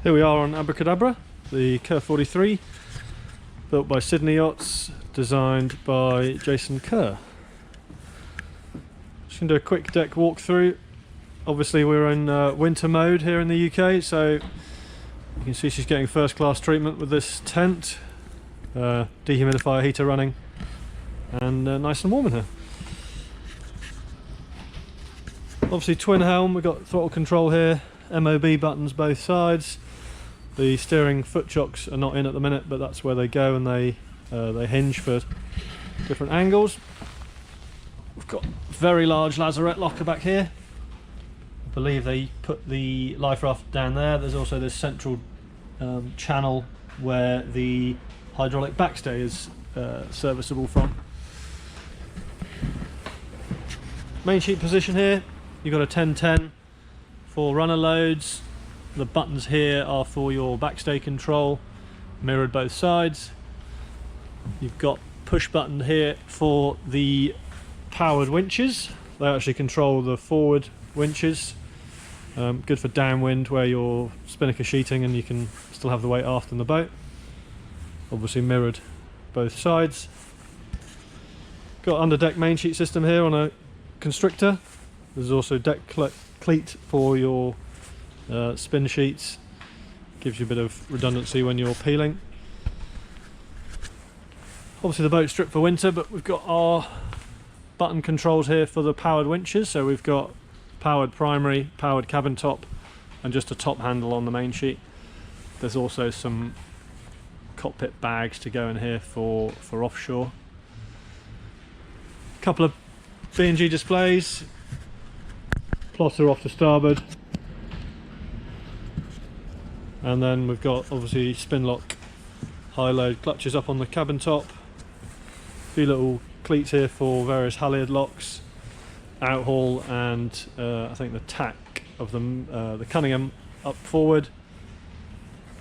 Here we are on Abracadabra, the Kerr 43, built by Sydney Yachts, designed by Jason Kerr. Just going to do a quick deck walkthrough. Obviously we're in winter mode here in the UK, so you can see she's getting first class treatment with this tent, dehumidifier heater running, and nice and warm in here. Obviously twin helm, we've got throttle control here, MOB buttons both sides. The steering foot chocks are not in at the minute, but that's where they go, and they hinge for different angles. We've got a very large lazarette locker back here. I believe they put the life raft down there. There's also this central channel where the hydraulic backstay is serviceable from. Main sheet position here, you've got a 10-10 for runner loads. The buttons here are for your backstay control, mirrored both sides. You've got push button here for the powered winches. They actually control the forward winches. Good for downwind where you're spinnaker sheeting and you can still have the weight aft in the boat. Obviously mirrored both sides. Got under deck main sheet system here on a constrictor. There's also deck cleat for your spin sheets. Gives you a bit of redundancy when you're peeling. Obviously the boat's stripped for winter, but we've got our button controls here for the powered winches. So we've got powered primary, powered cabin top, and just a top handle on the main sheet. There's also some cockpit bags to go in here for offshore. A couple of B&G displays, plotter off to starboard, and then we've got obviously spin lock high load clutches up on the cabin top, a few little cleats here for various halyard locks, outhaul, and I think the tack of the Cunningham up forward.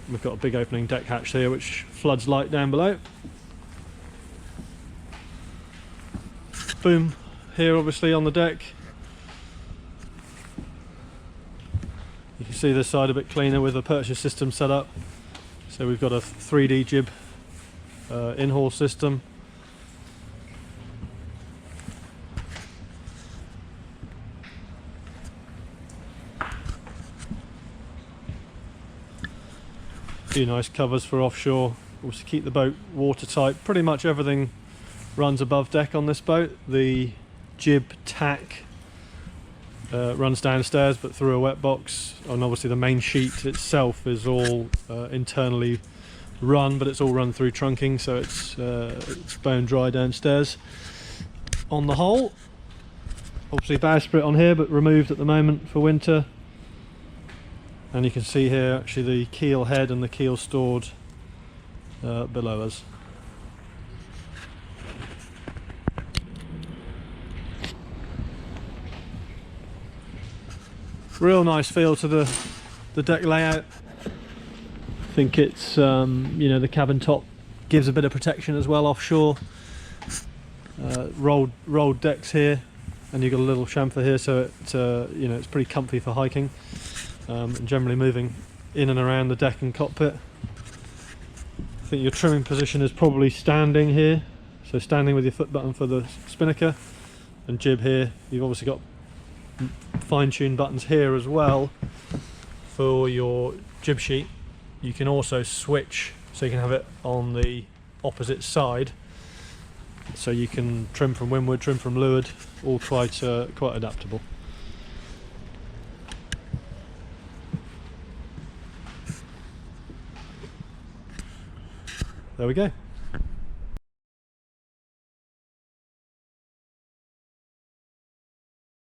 We've got a big opening deck hatch here which floods light down below. Boom here obviously on the deck. You can see this side a bit cleaner with the purchase system set up. So we've got a 3D jib in-haul system. A few nice covers for offshore, also keep the boat watertight. Pretty much everything runs above deck on this boat. The jib tack runs downstairs but through a wet box, and obviously the main sheet itself is all internally run, but it's all run through trunking, so it's bone dry downstairs. On the hull, obviously bowsprit on here but removed at the moment for winter, and you can see here actually the keel head and the keel stored below us. Real nice feel to the deck layout. I think it's you know, the cabin top gives a bit of protection as well offshore. Rolled decks here, and you've got a little chamfer here, so it you know, it's pretty comfy for hiking, and generally moving in and around the deck and cockpit. I think your trimming position is probably standing here, so standing with your foot button for the spinnaker, and jib here. You've obviously got fine-tuned buttons here as well for your jib sheet. You can also switch, so you can have it on the opposite side, so you can trim from windward, trim from leeward, all quite adaptable. There we go.